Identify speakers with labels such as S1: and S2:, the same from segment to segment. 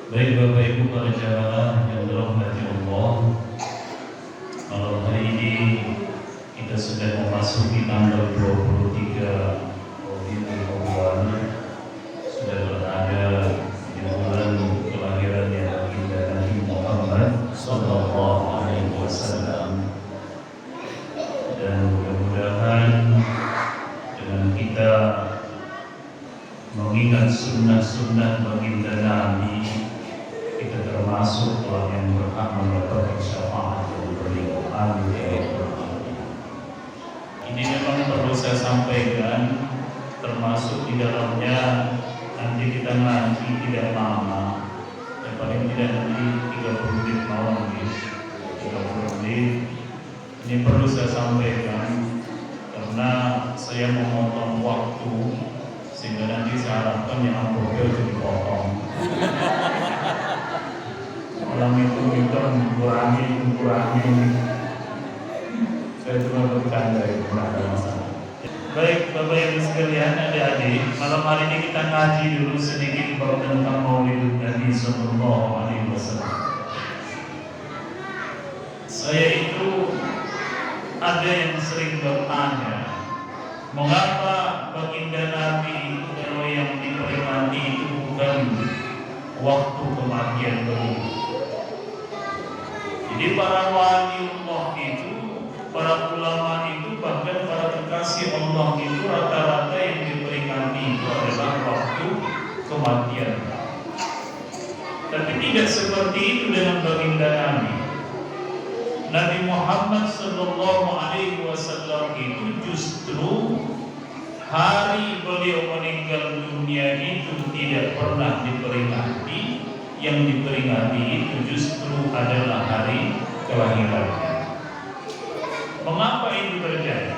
S1: Baik Bapak Ibu para jamaah yang dirahmati Allah, malam hari ini kita sudah memasuki tanggal 23 Rabiul Awal, sudah berada di bulan kelahirannya baginda Nabi Muhammad Sallallahu Alaihi Wasallam. Dan mudah-mudahan dengan kita mengingat sunnah-sunnah baginda Nabi, kita termasuk orang yang berhak mendapatkan syafaat dari beliau. Amin ya rabbal alamin. Ini memang perlu saya sampaikan, termasuk di dalamnya nanti kita ngaji tidak lama, yang paling tidak nanti 30 menit malam gitu, 30 menit. Ini perlu saya sampaikan karena saya memotong waktu sehingga nanti saya harapkan yang amplopnya itu dipotong. Malam itu kita mengurangi. Saya cuma bercanda, itu tidak ada masalah. Baik Bapak Ibu sekalian, adik-adik, malam hari ini kita ngaji dulu sedikit tentang Maulid Nabi Sallallahu Alaihi Wasallam. Saya itu ada yang sering bertanya, mengapa baginda Nabi kalau yang diperingati itu bukan waktu kematian beliau? Jadi para waliullah itu, para ulama itu, bahkan para kekasih Allah itu rata-rata yang diperingati itu adalah waktu kematian. Tapi tidak seperti itu dengan baginda Nabi. Nabi Muhammad Sallallahu Alaihi Wasallam itu justru hari beliau meninggal dunia itu tidak pernah diperingati. Yang diperingati itu justru adalah hari kelahirannya. Mengapa itu terjadi?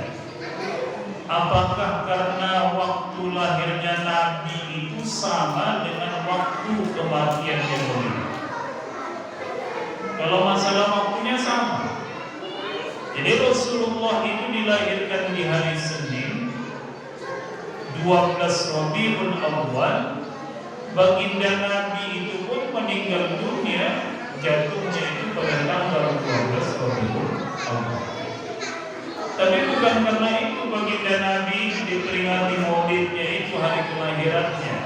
S1: Apakah karena waktu lahirnya Nabi itu sama dengan waktu kematiannya beliau? Kalau masalah waktunya sama. Jadi Rasulullah itu dilahirkan di hari Senin 12 Rabiul Awal. Baginda Nabi itu pun meninggal dunia, jatuhnya itu pada tanggal 12 Rabiul Awal. Tapi bukan karena itu baginda Nabi diperingati maulidnya itu hari kelahirannya.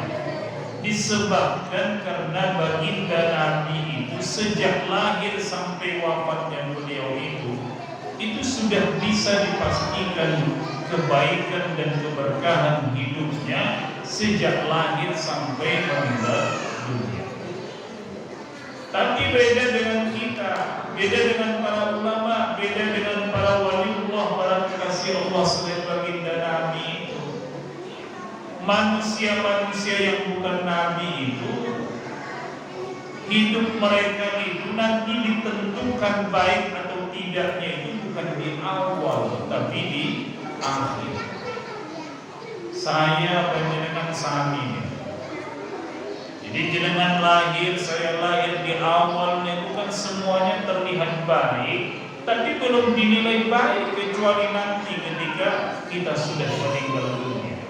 S1: Disebabkan karena baginda Nabi itu sejak lahir sampai wafatnya beliau itu sudah bisa dipastikan kebaikan dan keberkahan hidupnya sejak lahir sampai meninggal dunia. Tapi beda dengan kita, beda dengan para ulama, beda dengan para waliullah, para kekasih Allah selain baginda Nabi itu. Manusia-manusia yang bukan Nabi itu, hidup mereka itu nanti ditentukan baik atau tidaknya itu bukan di awal, tapi di akhir. Saya dengan sami. Jadi jenengan lahir, saya lahir di awalnya bukan semuanya terlihat baik, tapi belum dinilai baik kecuali nanti ketika kita sudah meninggal dunia.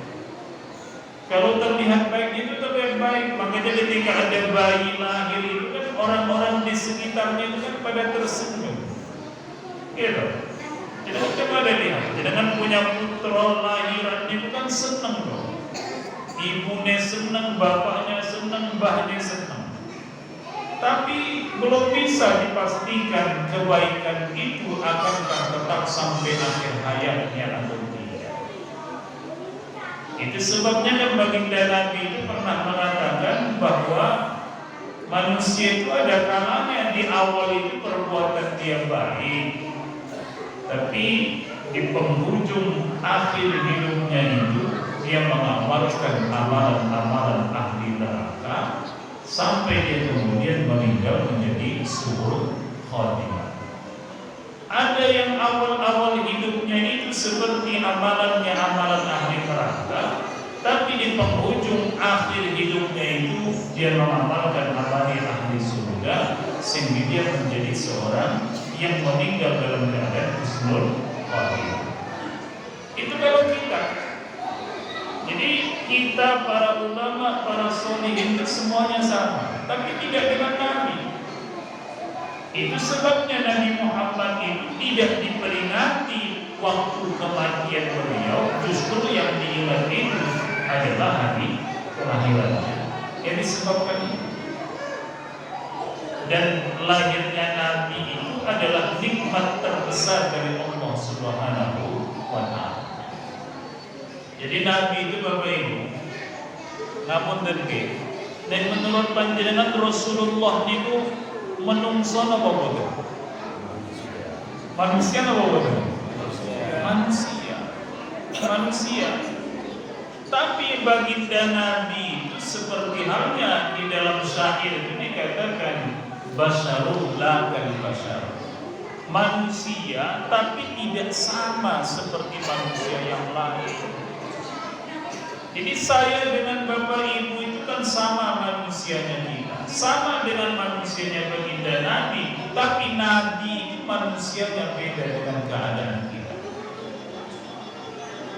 S1: Kalau terlihat baik itu terlihat baik, makanya ketika ada bayi lahir itu kan orang-orang di sekitarnya itu kan pada tersenyum. Gitu. Jadi coba ada lihat, jangan punya putra lahiran itu kan senang dong. Ibunya senang, bapaknya senang, mbahnya senang. Tapi belum bisa dipastikan kebaikan itu akankah tetap sampai akhir hayatnya atau tidak. Itu sebabnya kan baginda Nabi itu pernah mengatakan bahwa manusia itu ada kalanya di awal itu perbuatan dia baik, tapi di penghujung akhir hidupnya itu dia mengamalkan amalan-amalan ahli neraka sampai dia kemudian meninggal menjadi su'ul khatimah. Ada yang awal-awal hidupnya itu seperti amalannya amalan ahli neraka, tapi di penghujung akhir hidupnya itu dia mengamalkan amalan ahli surga sehingga dia menjadi seorang yang meninggal dalam keadaan husnul khatimah. Itu kalau kita. Jadi kita para ulama, para sholihin itu semuanya sama. tapi tidak dengan Nabi. Itu sebabnya Nabi Muhammad itu tidak diperingati waktu kematian beliau, justru yang diingat itu adalah hari kelahirannya. Yang disebabkan itu. Dan lahirnya Nabi itu adalah nikmat terbesar dari Allah Subhanahu wa Ta'ala. Jadi Nabi itu Bapak Ibu, namun dengke, dan menurut panjenengan Rasulullah itu menungso napa boten? Manusia napa boten? Manusia. Tapi baginda Nabi itu seperti halnya di dalam syair itu dikatakan basyarul la kal basyar. Manusia tapi tidak sama seperti manusia yang lain. Jadi saya dengan Bapak Ibu itu kan sama manusianya kita, sama dengan manusianya baginda Nabi, tapi Nabi itu manusianya beda dengan keadaan kita.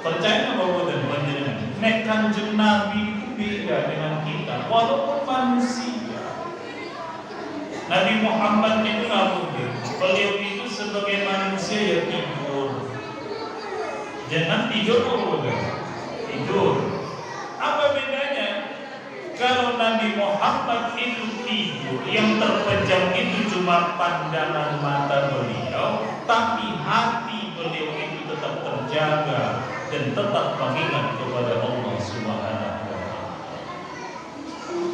S1: Percaya nggak bahwa dan panjenengan? Nek Kanjeng Nabi itu beda dengan kita, walaupun manusia. Nabi Muhammad itu nggak mungkin. Beliau itu sebagai manusia ya tidur. Jangan tidur bukan? Tidur. Apa bedanya? Kalau Nabi Muhammad itu tidur, yang terpejam itu cuma pandangan mata beliau, tapi hati beliau itu tetap terjaga dan tetap mengingat kepada Allah Subhanahu wa Ta'ala.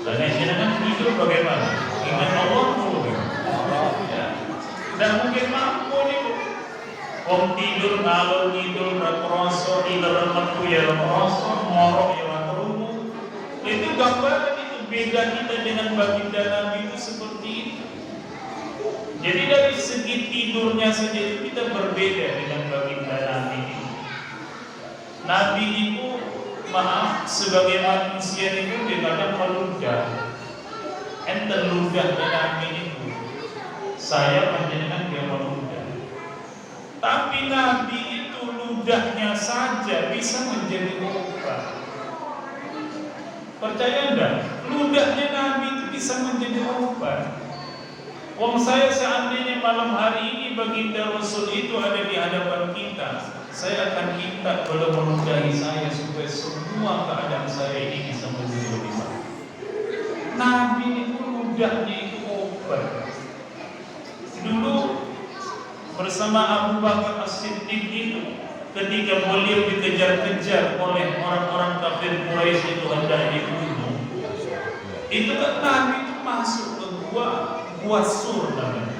S1: Karena jangan tidur bagaimana? Ingat Allah mungkin. Ya. Dan mungkin mampu nih. Om tidur ngalor ngidul raproso iler metu ya raproso ngorok ya matrumu. Itu gambaran itu beda kita dengan baginda Nabi itu seperti itu. Jadi dari segi tidurnya saja itu kita berbeda dengan baginda Nabi itu. Nabi itu maaf sebagai manusia itu kadang meludah. Enten ludahnya Nabi itu. Saya panjenengan dia meludah. Tapi Nabi itu ludahnya saja bisa menjadi obat. Percaya enggak? Ludahnya Nabi itu bisa menjadi obat. Wong saya seandainya malam hari ini baginda Rasul itu ada di hadapan kita, saya akan minta beliau meludahi saya supaya semua keadaan saya ini bisa menjadi lebih baik. Nabi itu ludahnya itu obat. Dulu bersama Abu Bakar As-Siddiq itu ketika beliau dikejar-kejar oleh orang-orang kafir Quraisy itu hendak dibunuh, itu kan Nabi itu masuk ke gua Sur namanya.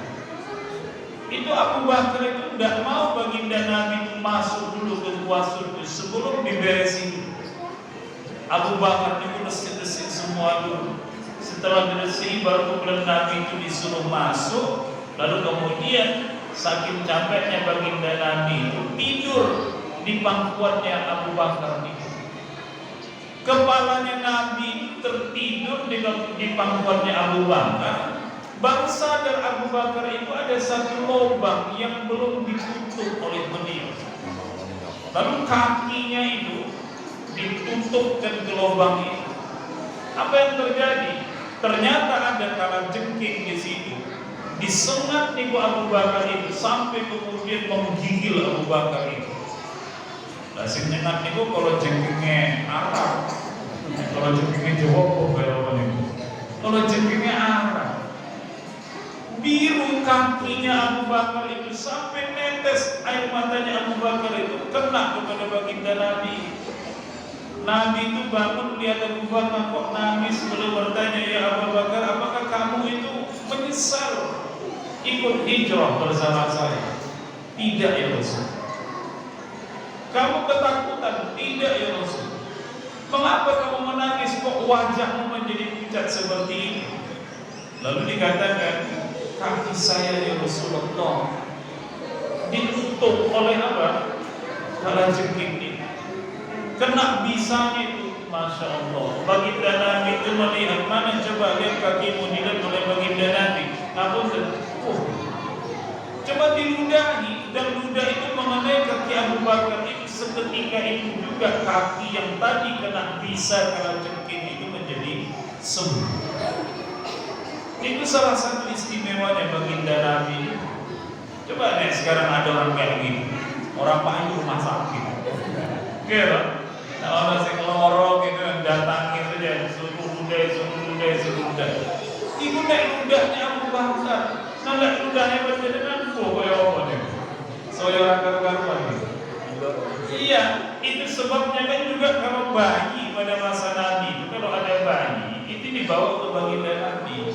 S1: Itu Abu Bakar itu tidak mau baginda Nabi itu masuk dulu ke gua Sur itu sebelum diberesin. Abu Bakar itu resik-resik semua dulu. Setelah diresik baru kemudian Nabi itu disuruh masuk. Lalu kemudian saking capeknya baginda Nabi itu tidur di pangkuannya Abu Bakar itu. Kepalanya Nabi tertidur di pangkuannya Abu Bakar. Baru sadar Abu Bakar itu ada satu lubang yang belum ditutup oleh beliau. Lalu kakinya itu ditutupkan ke lubang itu. Apa yang terjadi? Ternyata ada kalajengking di situ. Disengat niku Abu Bakar itu sampai kemudian menggigil Abu Bakar itu. Lah sing nyengat niku kalau jengkingnya Arab, kalau jengkingnya Jawa kok kaya apa niku? Kalau jengkingnya Arab. Biru kakinya Abu Bakar itu sampai netes air matanya Abu Bakar itu kena kepada baginda Nabi. Nabi itu bangun lihat Abu Bakar kok nangis, beliau bertanya, ya Abu Bakar, apakah kamu itu menyesal ikut hijrah bersama saya? Tidak ya Rasul. Kamu ketakutan? Tidak ya Rasul. Mengapa kamu menangis? Kok wajahmu menjadi pucat seperti ini? Lalu dikatakan, kaki saya ya Rasulullah ditutup oleh apa? Kalajengking ini. Kena bisanya itu, Masya Allah. Baginda Nabi itu melihat, mana coba lihat kakimu dilihat oleh baginda Nabi. Coba diludahi, dan ludah itu mengenai kaki Abu Bakar itu seketika itu juga kaki yang tadi kena bisa kalajengking itu menjadi sembuh. Itu salah satu istimewanya baginda Nabi. Coba nih sekarang ada orang kayak gini, orang paling rumah sakit, gitu. Nah orang si keloro gitu datangin saja, suruh udah. Ibu naik ludahnya Abu Bakar, naik ludahnya berjalan kayak apa nih? Soalnya orang karuan gitu. Iya, itu sebabnya kan juga kalau bayi pada masa Nabi itu kalau ada bayi itu dibawa ke baginda Nabi.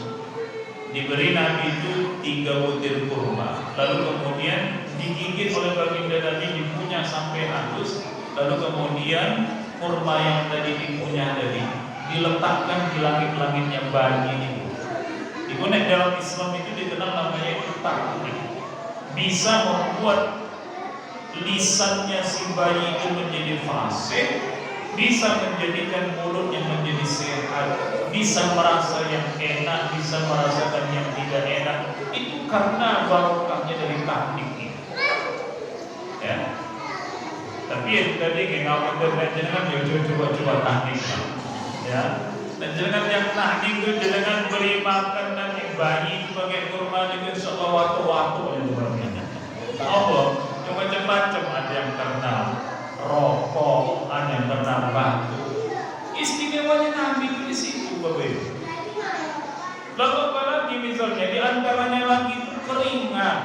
S1: Diberi Nabi itu 3 butir kurma, lalu kemudian digigit oleh baginda Nabi, dikunyah sampai halus, lalu kemudian kurma yang tadi dikunyah tadi diletakkan di langit-langitnya bayi itu. Dikunyah dalam Islam itu dikenal namanya itu taktik, bisa membuat lisannya si bayi itu menjadi fasih, bisa menjadikan mulutnya menjadi sehat, bisa merasa yang enak, bisa merasakan yang tidak enak. Itu karena barokahnya dari taktik ini. Ya. Tapi yang tadi kita jangan coba taktik. Ya. Dan jangan yang taktik itu jangan beri makan nanti bayi sebagai kurma dengan seolah waktu Allah. Macam-macam, ada yang karena rokok, ada yang karena batu. Istimewanya Nabi itu di situ, Bapak Ibu. Lalu apalagi misalnya di antaranya lagi itu keringat.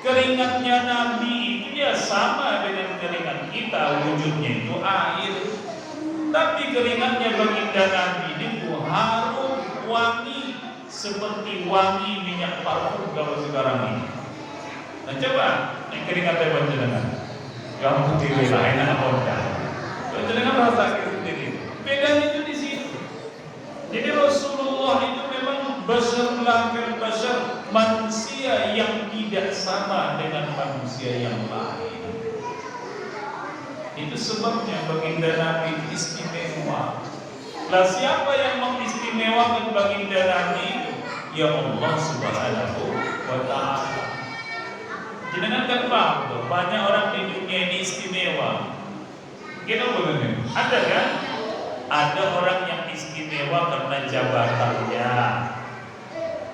S1: Keringatnya Nabi itu ya sama dengan keringat kita, wujudnya itu air. Tapi keringatnya baginda Nabi itu harum, wangi, seperti wangi minyak parfum kalau sekarang ini. Nah coba, keringat panjenengan, kamu putih lah, enak apa enggak? Panjenengan rasakan sendiri. Bedanya itu di situ. Jadi Rasulullah itu memang basar manusia yang tidak sama dengan manusia yang lain. Itu sebabnya baginda Nabi istimewa. Lah siapa yang mengistimewakan baginda Nabi itu? Ya Allah Subhanahu wa Ta'ala. Jangan kan paham, banyak orang di dunia ini istimewa. Kita begini, ada kan? Ada orang yang istimewa karena jabatannya.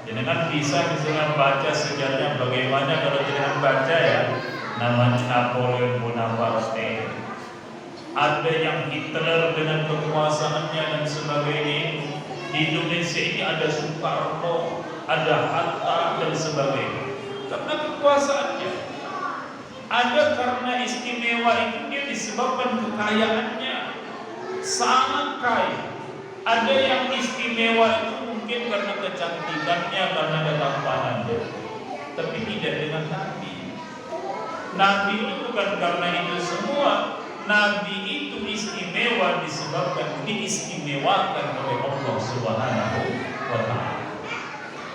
S1: Jangan bisa misalnya baca sejarahnya bagaimana kalau jangan baca ya, namanya Napoleon Bonaparte. Ada yang Hitler dengan kekuasaannya dan sebagainya. Di Indonesia ini ada Soekarno, ada Hatta dan sebagainya. Karena kekuasaannya. Ada karena istimewa itu dia disebabkan kekayaannya, sangat kaya. Ada yang istimewa itu mungkin karena kecantikannya, karena ketampanannya. Tapi tidak dengan Nabi. Nabi itu bukan karena itu semua. Nabi itu istimewa disebabkan diistimewakan oleh Allah Subhanahu wa Ta'ala.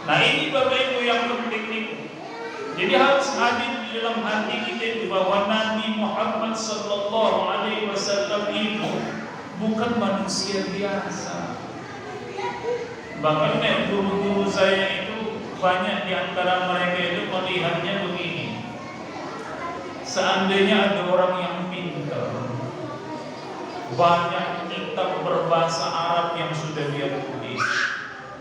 S1: Nah ini Bapak Ibu yang penting itu. Jadi harus hadir di dalam hati kita itu bahwa Nabi Muhammad sallallahu alaihi wasallam itu bukan manusia biasa. Bahkan guru-guru saya itu banyak di antara mereka itu melihatnya begini. Seandainya ada orang yang pintar, banyak kitab berbahasa Arab yang sudah dia tulis,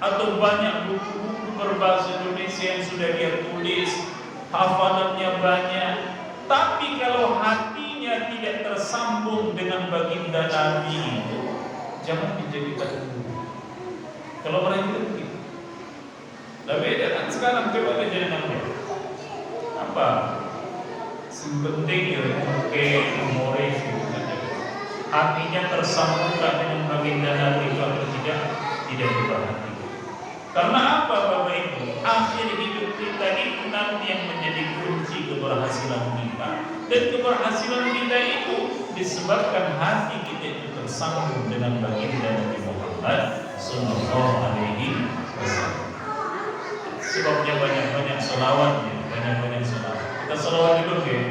S1: atau banyak buku-buku berbahasa Indonesia yang sudah dia tulis, hafalannya banyak, tapi kalau hatinya tidak tersambung dengan baginda Nabi itu, jangan dijadikan guru. Kalau mereka itu begitu. Tapi kan sekarang coba kejadiannya apa? Sepenting ya, oke, humoris gitu saja. Hatinya tersambungkan dengan baginda Nabi itu atau tidak diperhatikan. Karena apa Bapak Ibu? Akhir hidup kita itu nanti yang menjadi kunci keberhasilan kita. Dan keberhasilan kita itu disebabkan hati kita itu tersambung dengan baginda Nabi Muhammad sallallahu alaihi wasallam. Sebabnya banyak-banyak selawatnya, banyak-banyak selawat. Kita selawat dulu ya.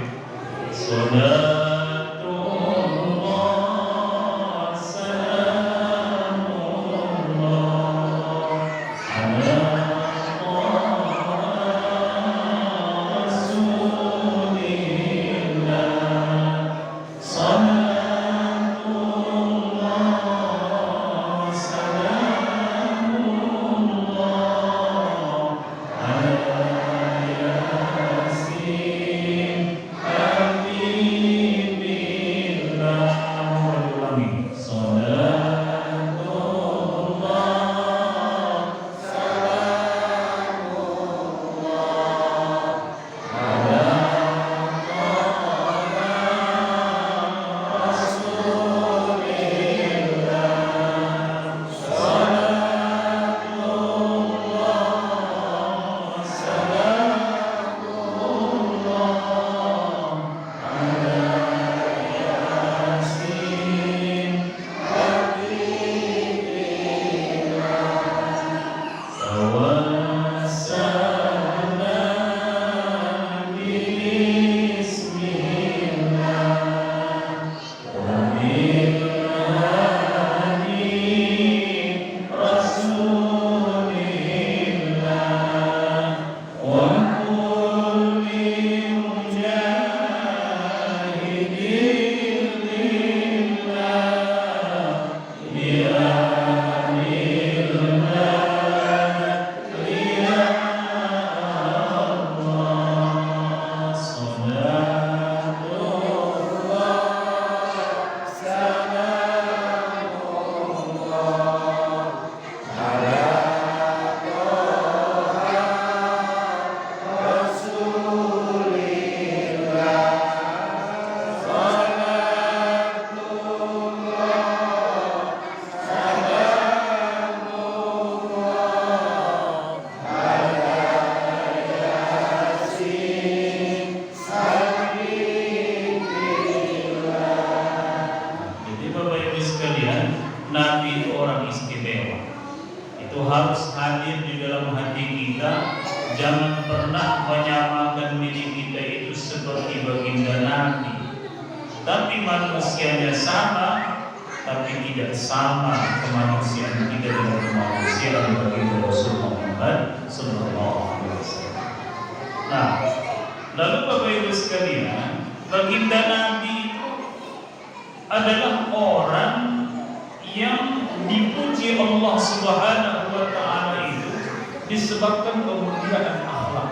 S1: Jangan pernah menyamakan diri kita itu seperti baginda Nabi. Tapi manusianya sama, tapi tidak sama kemanusiaan kita dengan kemanusiaan baginda Rasulullah Muhammad Sallallahu Alaihi Wasallam. Nah, lalu Bapak Ibu sekalian, baginda Nabi itu adalah orang yang dipuji Allah Subhanahu wa Ta'ala itu disebabkan kemuliaan akhlak.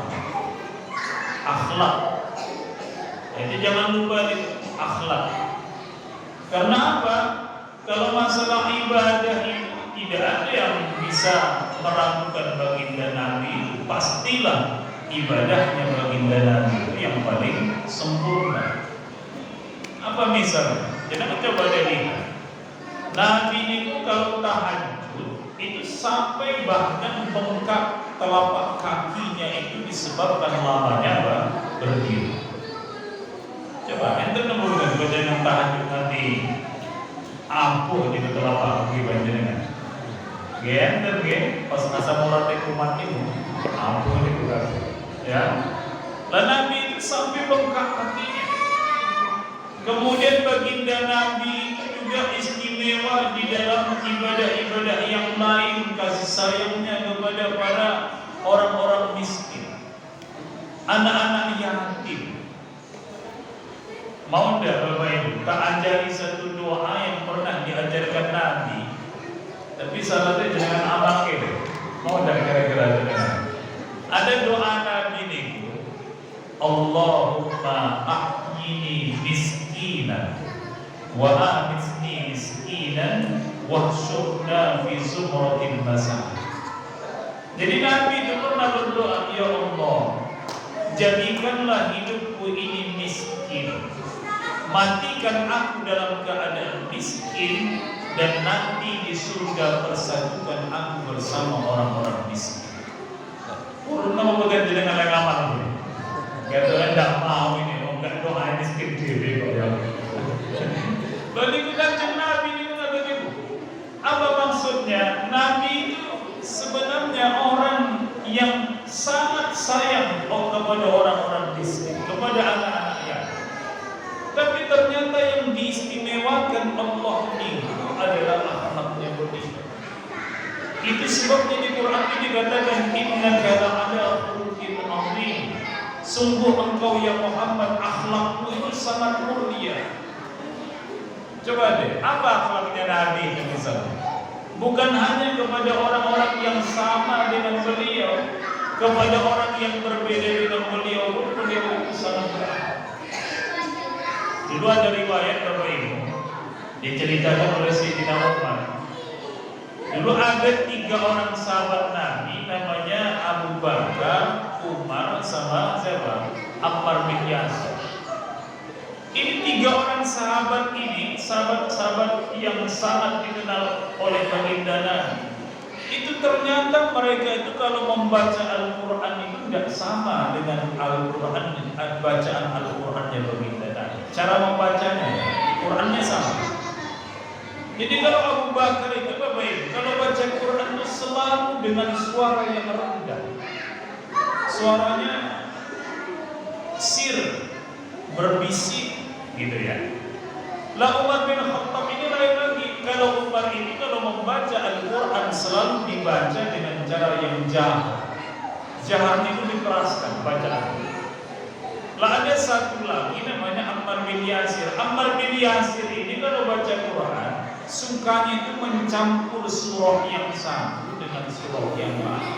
S1: Akhlak. Jadi jangan lupa itu akhlak. Karena apa? Kalau masalah ibadah itu tidak ada yang bisa meragukan baginda Nabi. Pastilah ibadahnya baginda Nabi itu yang paling sempurna. Apa misalnya? Jangan coba lihat. Nabi itu kalau tahajud itu sampai bahkan bengkak telapak kakinya itu disebabkan lamanya apa? Berdiri. Coba ente nemukan badan tahajud nanti ampuh di telapak kaki panjenengan. Enter pas masa mulai kumat itu ampuh di kaki. Ya. Dan Nabi itu sampai bengkak kakinya. Kemudian baginda Nabi itu juga istimewa di dalam ibadah-ibadah yang lain, kasih sayangnya kepada para orang-orang miskin, anak-anak yatim. Mau tidak Bapak Ibu tak ajari satu doa yang pernah diajarkan Nabi, tapi salatnya jangan amalkan. Mau tidak kira-kira ada doa Nabi nih, Allahumma ahyini miskinan wa amitni miskinan wahsyurna fi zumratil masakin. Jadi Nabi itu pernah berdoa, ya Allah, jadikanlah hidupku ini miskin, matikan aku dalam keadaan miskin, dan nanti di surga persatukan aku bersama orang-orang miskin. Purna mau bekerja dengan yang aman ini. Kata tidak mau ini, enggak doa miskin diri kok ya. Lalu kanjeng Nabi ini mengatakan, apa maksudnya? Nabi itu sebenarnya orang yang sangat sayang kepada orang-orang miskin, kepada anak-anak yatim. Tapi ternyata yang diistimewakan Allah itu adalah akhlaknya beriman. Itu sebabnya di Quran ini dikatakan innaka la'ala khuluqin 'azim. Sungguh engkau ya Muhammad akhlakmu itu sangat mulia. Coba deh, apa akhlaknya Nabi itu misalnya? Bukan hanya kepada orang-orang yang sama dengan beliau, kepada orang yang berbeda dengan beliau pun beliau itu sangat berakhlak. Dulu ada riwayat Bapak Ibu diceritakan oleh Sayyidina Umar. Dulu ada 3 orang sahabat Nabi, namanya Abu Bakar, Umar, sama siapa? Ammar bin Yasir. Ini 3 orang sahabat ini, sahabat-sahabat yang sangat dikenal oleh baginda Nabi. Itu ternyata mereka itu kalau membaca Al-Quran itu tidak sama dengan Al-Quran, bacaan Al-Qurannya baginda Nabi. Cara membacanya, Qurannya sama. Jadi kalau Abu Bakar itu Bapak Ibu, kalau baca Quran itu selalu dengan suara yang rendah. Suaranya sir, berbisik gitu ya. Lah Umar bin Khattab ini lain lagi. Kalau Umar ini kalau membaca Al-Quran selalu dibaca dengan cara yang jahat. Jahat itu dikeraskan bacaan. Lah ada satu lagi namanya Ammar bin Yasir. Ammar bin Yasir ini kalau baca Quran sukanya itu mencampur surah yang satu dengan surah yang lain.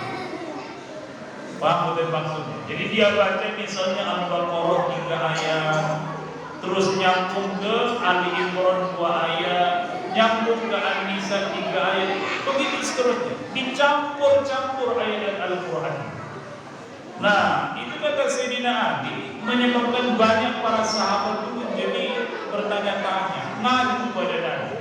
S1: Paham betul maksudnya? Jadi dia baca misalnya Al-Baqarah 3 ayat, terus nyambung ke Ali Imran 2 ayat, nyambung ke An-Nisa 3 ayat, begitu seterusnya. Dicampur-campur ayat Al-Quran. Nah, itu kata Sayyidina Ali menyebabkan banyak para sahabat itu menjadi bertanya-tanya, ngadu kepada Nabi.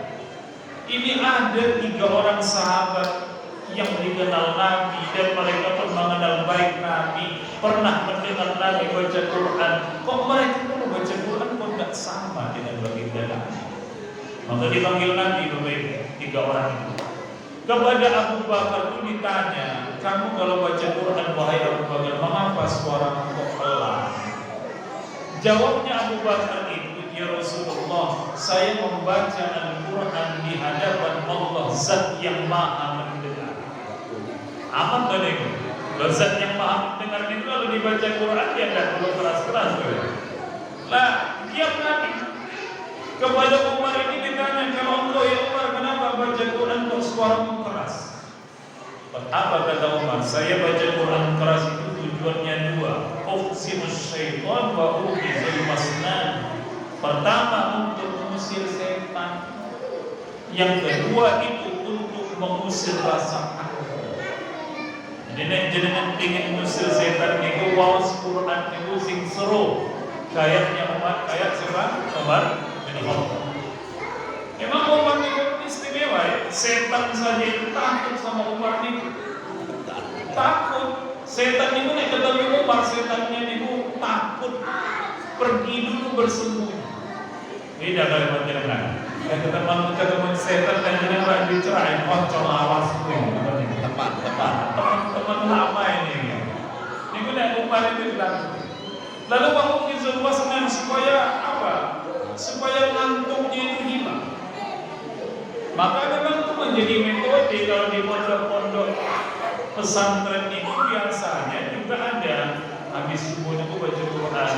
S1: Ini ada 3 orang sahabat yang dikenal Nabi dan mereka pun mengenal baik Nabi, pernah mendengar Nabi baca Quran. Kok mereka pun baca Quran kok tidak sama dengan baginda Nabi? Maka dipanggil Nabi Bapak Ibu, 3 orang itu. Kepada Abu Bakar itu ditanya, kamu kalau baca Quran wahai Abu Bakar kenapa suaramu kok pelan? Jawabnya Abu Bakar itu, ya Rasulullah, saya membaca Al-Quran di hadapan Allah, Zat yang Maha mendengar. Aman tuh nih, Zat yang Maha mendengar itu kalau dibaca Quran ya nggak perlu keras-keras tuh. Lah, diam Nabi. Kepada Umar ini ditanya, kalau engkau ya Umar, kenapa baca Quran kok suaramu keras? Apa kata Umar? Saya baca Quran keras itu tujuannya dua. Uqsimus syaitan wa uqizul masnan. Pertama untuk mengusir setan. Yang kedua itu untuk mengusir rasa takut. Jadi jangan ingin mengusir setan itu wawas Quran itu sing seru. Kayaknya Umar, kayak siapa? Umar bin Khattab. Emang Umar itu istimewa ya? Setan saja itu takut sama Umar itu. Takut. Setan itu nek ketemu Umar, setannya itu takut, pergi dulu bersembunyi. Beda kalimat jangan. Ketemu setan dan jangan dicerai, kocok awas teman lama ini. Ini nek Umar itu takut. Lalu kamu disuruh senang supaya apa? Supaya ngantuknya itu hilang. Maka memang itu menjadi metode kalau di pondok-pondok pesantren itu biasanya juga ada habis subuh itu baca Quran.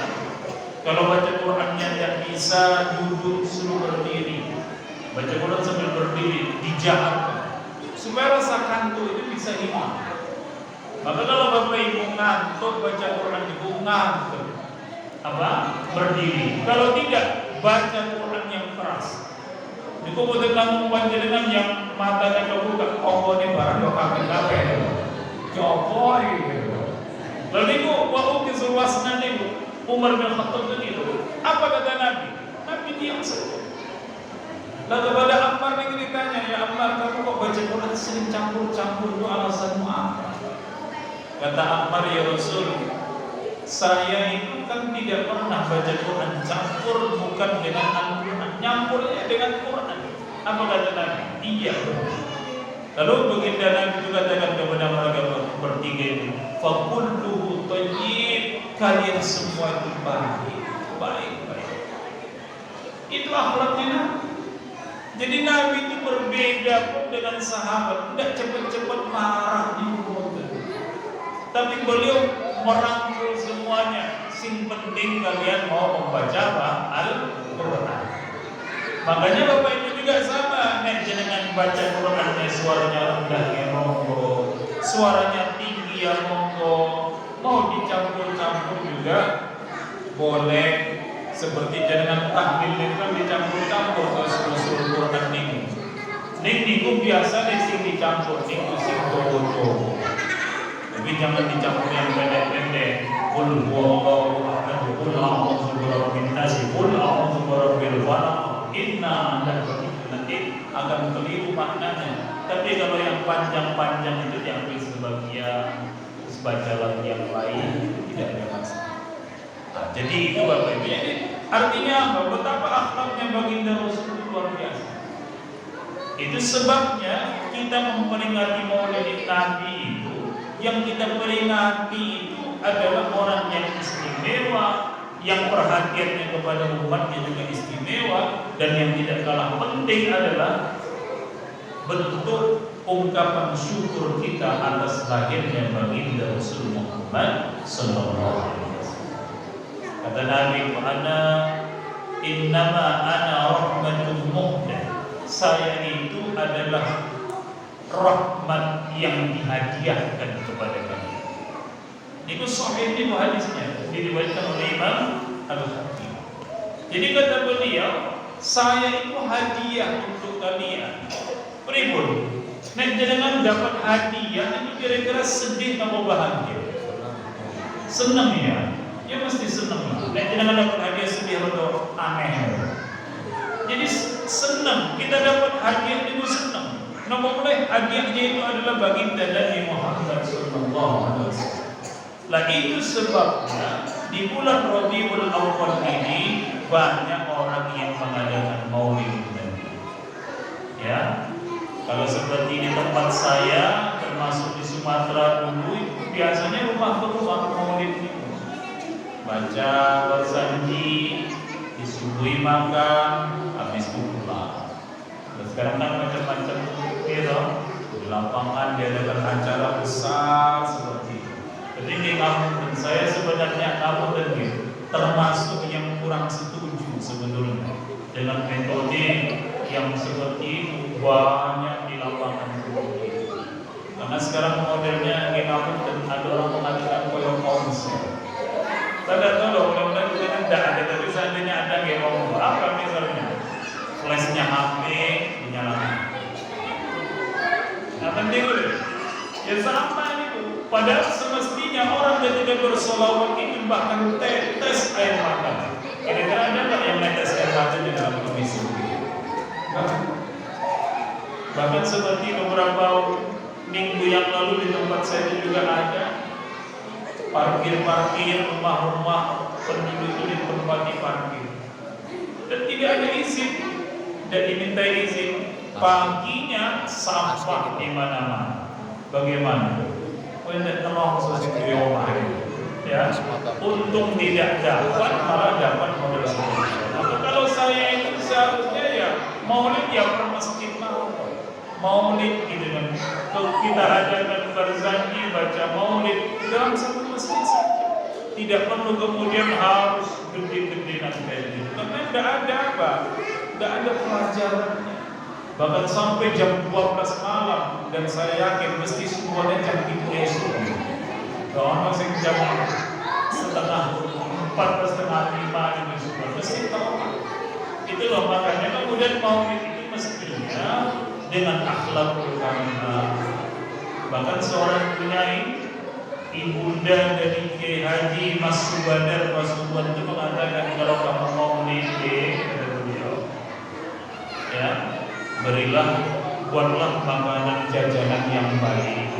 S1: Kalau baca Qurannya yang bisa duduk suruh berdiri, baca Quran sambil berdiri dijaharkan supaya rasa kantuk itu bisa hilang. Maka kalau bapak ibu ngantuk baca Quran itu ngantuk apa berdiri. Kalau tidak baca Quran yang keras. Itu boleh kamu panjenengan yang matanya kebuka, oh ini barang doa kami Jokowi gitu. Lalu itu waktu keseruasnya itu Umar bin Khattab itu apa kata Nabi? Nabi diam saja. Lalu kepada Ammar yang ditanya, ya Ammar kamu kok baca Quran sering campur-campur itu alasanmu apa? Kata Ammar, ya Rasul, saya itu kan tidak pernah baca Quran campur bukan dengan Al-Quran, nyampurnya dengan Quran. Apa kata Nabi? Iya. Lalu begitu Nabi juga katakan kepada mereka bertiga ini, fakulluhu thayyib, kalian semua itu baik. Itu akhlaknya Nabi. Jadi Nabi itu berbeda pun dengan sahabat, tidak cepat-cepat marah di mulut. Tapi beliau merangkul semuanya. Sing penting kalian mau membaca Al-Quran. Makanya Bapak Ibu juga sama, nek jenengan baca Qurannya suaranya rendah ya monggo, suaranya tinggi ya monggo, mau dicampur-campur juga boleh. Seperti jenengan tahmil itu kan dicampur-campur ke surat Quran niku. Niku biasa sing dicampur niku sing dodo. Tapi jangan dicampur yang pendek-pendek. Qul huwallahu ahad, qul a'udzu birabbin nas, qul a'udzu birabbil falaq. Inna nanti akan keliru maknanya. Tapi kalau yang panjang-panjang itu diambil sebagian, terus baca lagi yang lain, tidak ada masalah. Nah, jadi itu Bapak Ibu. Artinya apa? Betapa akhlaknya baginda Rasul luar biasa. Itu sebabnya kita memperingati Maulid Nabi itu, yang kita peringati itu adalah orang yang istimewa, yang perhatiannya kepada umatnya juga istimewa, dan yang tidak kalah penting adalah bentuk ungkapan syukur kita atas lahirnya baginda Rasul Muhammad sallallahu alaihi wasallam. Kata Nabi, innama ana rahmatun muhdah. Saya itu adalah rahmat yang dihadiahkan kepada kalian. Itu sahih itu hadisnya, diriwayatkan oleh Imam Al-Hakim. Jadi kata beliau, saya itu hadiah untuk kalian. Pripun? Nek jenengan dapat hadiah itu kira-kira sedih atau bahagia? Senang ya? Ya mesti senang. Nek jenengan dapat hadiah sedih atau aneh? Jadi senang, kita dapat hadiah itu senang. Nomor mulai hadiahnya itu adalah baginda Nabi Muhammad sallallahu alaihi wasallam. Lah itu sebabnya di bulan Rabiul Awwal ini banyak orang yang mengadakan Maulid Nabi. Ya, kalau seperti di tempat saya, termasuk di Sumatera dulu, biasanya rumah ke rumah maulid itu baca berjanji, disuguhi makan, habis itu pulang. Dan sekarang kan macam-macam gitu, di lapangan diadakan acara besar seperti itu. Jadi di kampung saya sebenarnya kampung dan gitu termasuk yang kurang setuju sebetulnya dengan metode yang seperti itu banyak di lapangan seperti itu. Karena sekarang modelnya di kampung dan ada orang mengatakan koyo konsep. Saya tidak tahu loh, mudah-mudahan kita tidak ada, tapi seandainya ada yang ngomong apa misalnya flashnya HP dinyalakan. Nah penting itu ya sama itu. Padahal semestinya orang ketika bersolawat itu bahkan tetes air mata. Kira-kira ada nggak yang netes air mata di dalam kondisi begitu? Bahkan seperti beberapa minggu yang lalu di tempat saya juga ada parkir-parkir rumah-rumah penduduk itu ditempati parkir dan tidak ada izin, tidak diminta izin. Paginya sampah di mana-mana. Bagaimana? Oh tidak tolong sesuatu ya. Untung tidak dapat, malah dapat model seperti itu. Maka kalau saya itu seharusnya ya maulid ya per masjid maulid gitu kan. Kalau kita adakan berzanji baca maulid dalam satu masjid saja, tidak perlu kemudian harus gede-gedean kayak gitu. Karena tidak ada apa, tidak ada pelajarannya. Bahkan sampai jam 12 malam dan saya yakin mesti semuanya jam 3 esok. Kalau masih jam setengah 4 setengah 5 itu semua mesti tahu. Itu loh makanya kemudian maulid itu mestinya dengan akhlakul karimah. Bahkan seorang kiai ibunda dari Kiai Haji Mas Subandar itu mengatakan kalau kamu mau menikah kata beliau, ya berilah, buatlah makanan jajanan yang baik,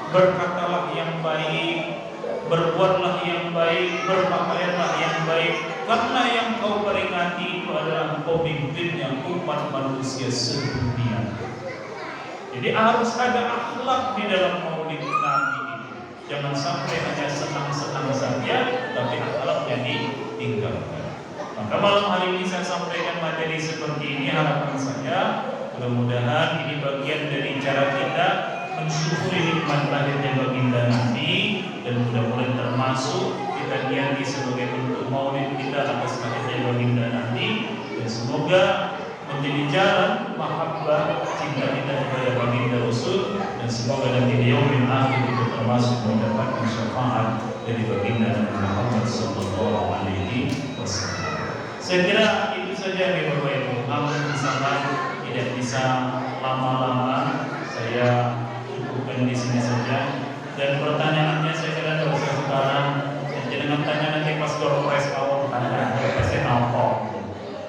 S1: berkatalah yang baik, berbuatlah yang baik, berpakaianlah yang baik, karena yang kau peringati itu adalah pemimpin umat manusia sedunia. Jadi harus ada akhlak di dalam maulid Nabi ini. Jangan sampai hanya senang-senang saja, tapi akhlaknya ditinggalkan. Maka malam hari ini saya sampaikan materi seperti ini. Harapan saya mudah-mudahan ini bagian dari cara kita mensyukuri nikmat lahirnya baginda Nabi, dan mudah-mudahan termasuk kita niati sebagai bentuk maulid kita atas lahirnya baginda Nabi, dan semoga menjadi jalan mahabbah cinta kita kepada baginda Rasul, dan semoga nanti di yaumil akhir kita termasuk mendapatkan syafaat dari baginda Nabi Muhammad sallallahu alaihi wasallam. Saya kira itu saja Bapak Ibu. Amun sama tidak bisa lama-lama, saya cukupkan di sini saja. Dan pertanyaannya saya kira tidak usah sekarang. Jangan tanya nanti pas doorpress awal tanya, pasti nampak.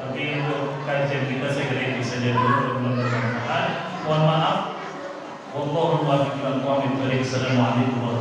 S1: Tapi untuk kajian kita saya kira itu saja dulu, bermanfaat. Mohon maaf. Wallahu a'lam bishawab. Assalamualaikum warahmatullahi wabarakatuh.